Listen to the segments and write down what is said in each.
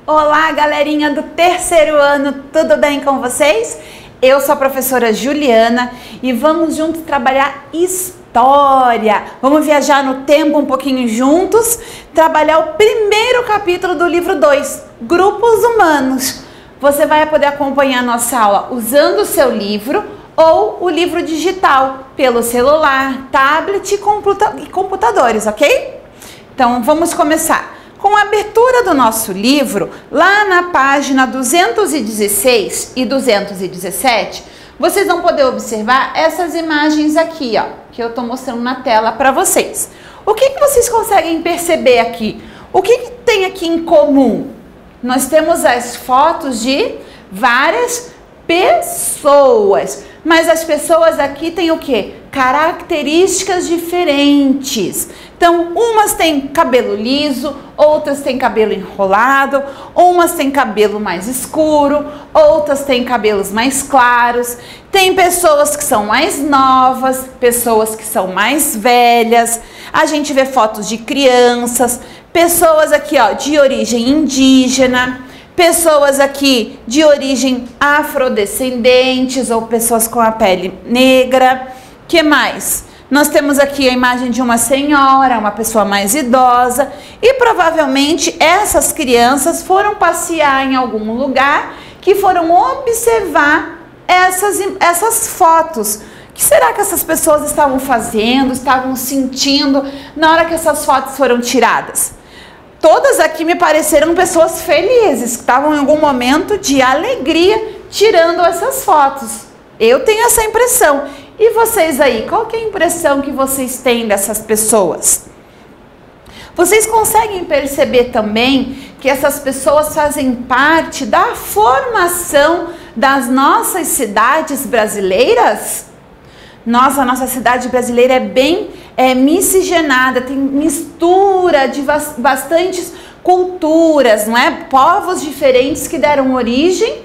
Olá, galerinha do terceiro ano, tudo bem com vocês? Eu sou a professora Juliana e vamos juntos trabalhar história. Vamos viajar no tempo um pouquinho juntos, trabalhar o primeiro capítulo do livro 2, Grupos Humanos. Você vai poder acompanhar nossa aula usando o seu livro ou o livro digital, pelo celular, tablet e computadores, ok? Então vamos começar. Com a abertura do nosso livro, lá na página 216 e 217, vocês vão poder observar essas imagens aqui, ó, que eu estou mostrando na tela para vocês. O que vocês conseguem perceber aqui? O que tem aqui em comum? Nós temos as fotos de várias pessoas, mas as pessoas aqui têm o quê? Características diferentes. Então, umas têm cabelo liso, outras têm cabelo enrolado, umas têm cabelo mais escuro, outras têm cabelos mais claros. Tem pessoas que são mais novas, pessoas que são mais velhas. A gente vê fotos de crianças, pessoas aqui, ó, de origem indígena, pessoas aqui de origem afrodescendentes ou pessoas com a pele negra. Que mais? Nós temos aqui a imagem de uma senhora, uma pessoa mais idosa, e provavelmente essas crianças foram passear em algum lugar que foram observar essas fotos. O que será que essas pessoas estavam fazendo, estavam sentindo na hora que essas fotos foram tiradas? Todas aqui me pareceram pessoas felizes, que estavam em algum momento de alegria tirando essas fotos. Eu tenho essa impressão. E vocês aí, qual que é a impressão que vocês têm dessas pessoas? Vocês conseguem perceber também que essas pessoas fazem parte da formação das nossas cidades brasileiras? A nossa cidade brasileira é bem miscigenada, tem mistura de bastantes culturas, não é? Povos diferentes que deram origem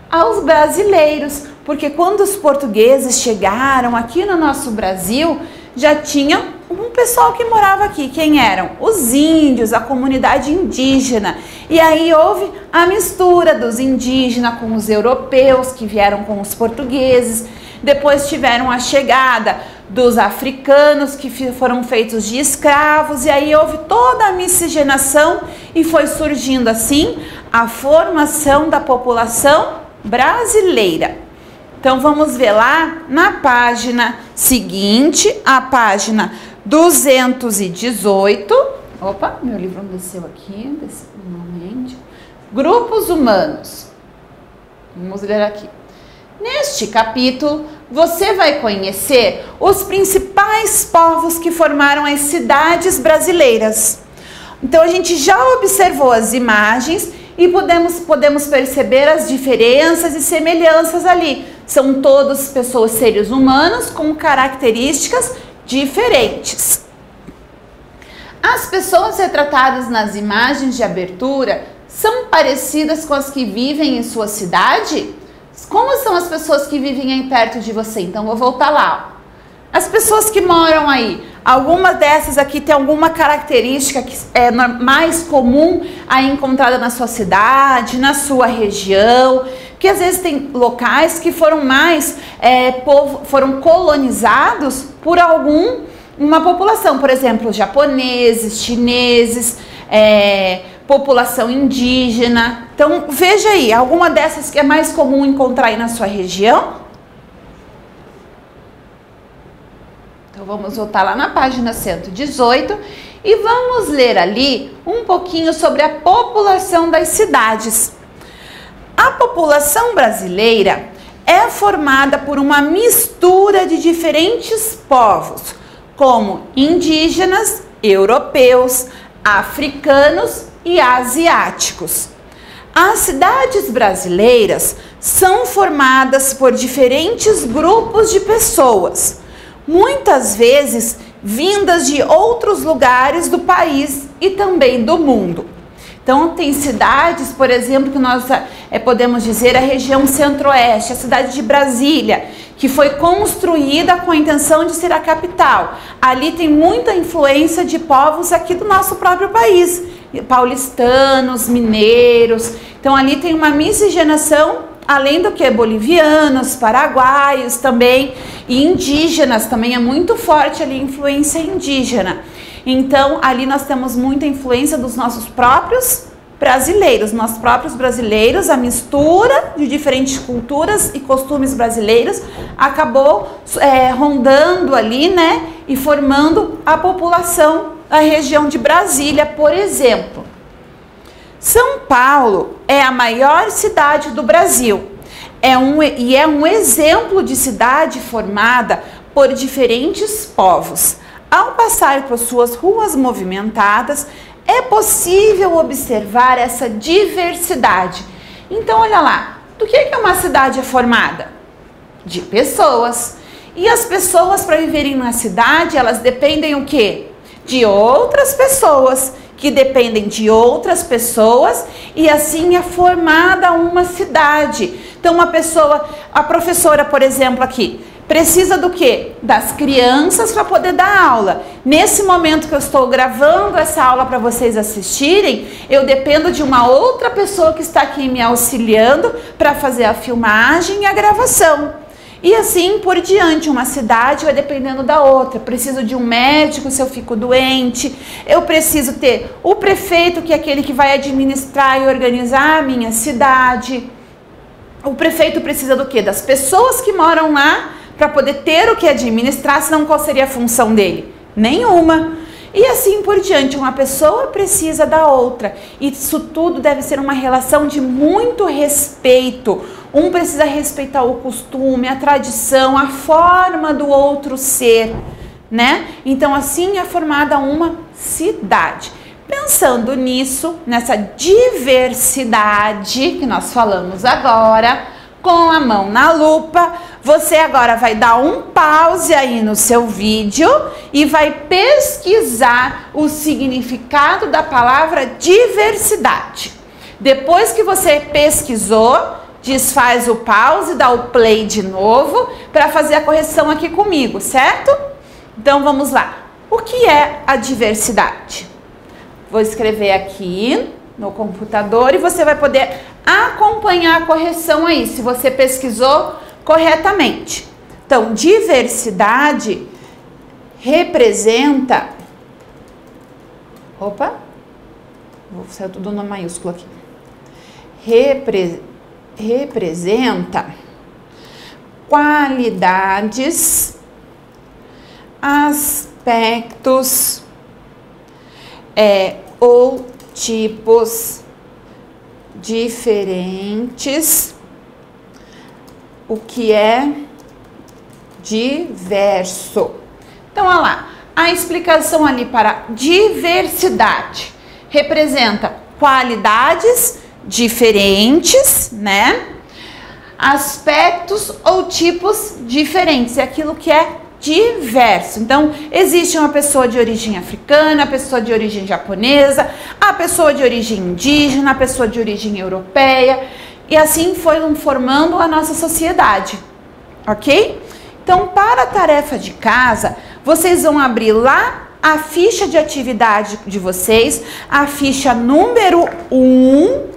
aos brasileiros. Porque quando os portugueses chegaram aqui no nosso Brasil, já tinha um pessoal que morava aqui. Quem eram? Os índios, a comunidade indígena. E aí houve a mistura dos indígenas com os europeus que vieram com os portugueses. Depois tiveram a chegada dos africanos que foram feitos de escravos. E aí houve toda a miscigenação e foi surgindo assim a formação da população brasileira. Então, vamos ver lá na página seguinte, a página 218. Opa, meu livro não desceu aqui, desceu normalmente. Grupos humanos. Vamos ler aqui. Neste capítulo, você vai conhecer os principais povos que formaram as cidades brasileiras. Então, a gente já observou as imagens e podemos perceber as diferenças e semelhanças ali. São todos pessoas, seres humanos com características diferentes. As pessoas retratadas nas imagens de abertura são parecidas com as que vivem em sua cidade? Como são as pessoas que vivem aí perto de você? Então, vou voltar lá. As pessoas que moram aí, alguma dessas aqui tem alguma característica que é mais comum a encontrada na sua cidade, na sua região, que às vezes tem locais que foram foram colonizados por uma população, por exemplo, japoneses, chineses, população indígena. Então, veja aí, alguma dessas que é mais comum encontrar aí na sua região? Então, vamos voltar lá na página 118 e vamos ler ali um pouquinho sobre a população das cidades. A população brasileira é formada por uma mistura de diferentes povos, como indígenas, europeus, africanos e asiáticos. As cidades brasileiras são formadas por diferentes grupos de pessoas, muitas vezes vindas de outros lugares do país e também do mundo. Então, tem cidades, por exemplo, que nós podemos dizer a região centro-oeste, a cidade de Brasília, que foi construída com a intenção de ser a capital. Ali tem muita influência de povos aqui do nosso próprio país. paulistanos, mineiros. Então ali tem uma miscigenação, além do que bolivianos, paraguaios também, e indígenas também, é muito forte ali a influência indígena. Então ali nós temos muita influência dos nossos próprios brasileiros, a mistura de diferentes culturas e costumes brasileiros acabou rondando ali, né, e formando a população da região de Brasília, por exemplo. São Paulo é a maior cidade do Brasil, é um exemplo de cidade formada por diferentes povos. Ao passar por suas ruas movimentadas, é possível observar essa diversidade. Então, olha lá, do que uma cidade é formada? De pessoas. E as pessoas, para viverem na cidade, elas dependem o quê? De outras pessoas, que dependem de outras pessoas, e assim é formada uma cidade. Então, a professora, por exemplo, aqui, precisa do quê? Das crianças para poder dar aula. Nesse momento que eu estou gravando essa aula para vocês assistirem, eu dependo de uma outra pessoa que está aqui me auxiliando para fazer a filmagem e a gravação. E assim por diante, uma cidade vai dependendo da outra. Preciso de um médico se eu fico doente, eu preciso ter o prefeito, que é aquele que vai administrar e organizar a minha cidade. O prefeito precisa do quê? Das pessoas que moram lá, para poder ter o que administrar, senão qual seria a função dele? Nenhuma. E assim por diante, uma pessoa precisa da outra. Isso tudo deve ser uma relação de muito respeito. Um precisa respeitar o costume, a tradição, a forma do outro ser, né? Então assim é formada uma cidade. Pensando nisso, nessa diversidade que nós falamos agora, com a mão na lupa, você agora vai dar um pause aí no seu vídeo e vai pesquisar o significado da palavra diversidade. Depois que você pesquisou, desfaz o pause, dá o play de novo para fazer a correção aqui comigo, certo? Então vamos lá. O que é a diversidade? Vou escrever aqui no computador e você vai poder acompanhar a correção aí, se você pesquisou corretamente. Então, diversidade representa... Opa! Vou sair tudo no maiúsculo aqui. Representa qualidades, aspectos ou tipos diferentes, o que é diverso. Então, olha lá, a explicação ali para diversidade representa qualidades diferentes, né? Aspectos ou tipos diferentes, é aquilo que é diverso. Então, existe uma pessoa de origem africana, a pessoa de origem japonesa, a pessoa de origem indígena, a pessoa de origem europeia, e assim foi formando a nossa sociedade, ok? Então, para a tarefa de casa, vocês vão abrir lá a ficha de atividade de vocês, a ficha número 1,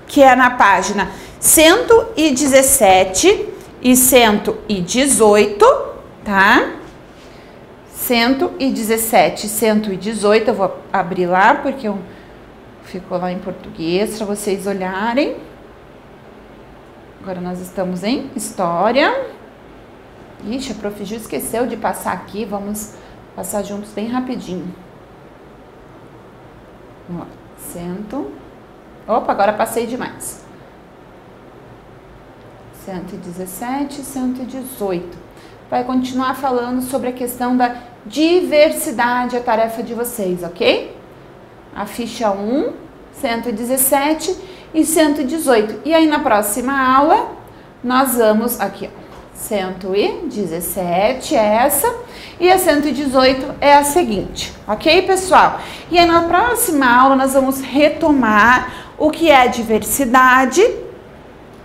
que é na página 117 e 118, tá? 117 e 118, eu vou abrir lá porque ficou lá em português para vocês olharem. Agora nós estamos em História. Ixi, a Prof. Ju esqueceu de passar aqui, vamos passar juntos bem rapidinho. Vamos lá, Opa, agora passei demais. 117 e 118. Vai continuar falando sobre a questão da diversidade, a tarefa de vocês, ok? A ficha 1, 117 e 118. E aí na próxima aula, nós vamos aqui, ó, 117 é essa e a 118 é a seguinte, ok, pessoal? E aí na próxima aula nós vamos retomar o que é diversidade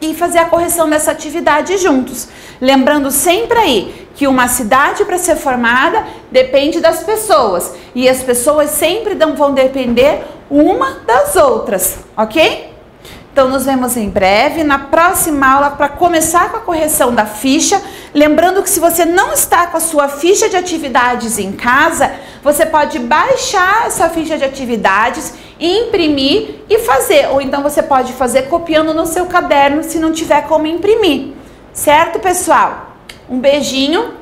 e fazer a correção dessa atividade juntos. Lembrando sempre aí que uma cidade para ser formada depende das pessoas e as pessoas sempre vão depender uma das outras, ok? Então nos vemos em breve na próxima aula para começar com a correção da ficha. Lembrando que se você não está com a sua ficha de atividades em casa, você pode baixar essa ficha de atividades, imprimir e fazer. Ou então você pode fazer copiando no seu caderno se não tiver como imprimir. Certo, pessoal? Um beijinho.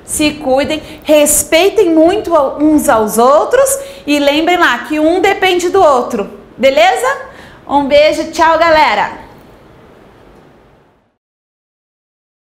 Se cuidem, respeitem muito uns aos outros e lembrem lá que um depende do outro. Beleza? Um beijo, tchau, galera!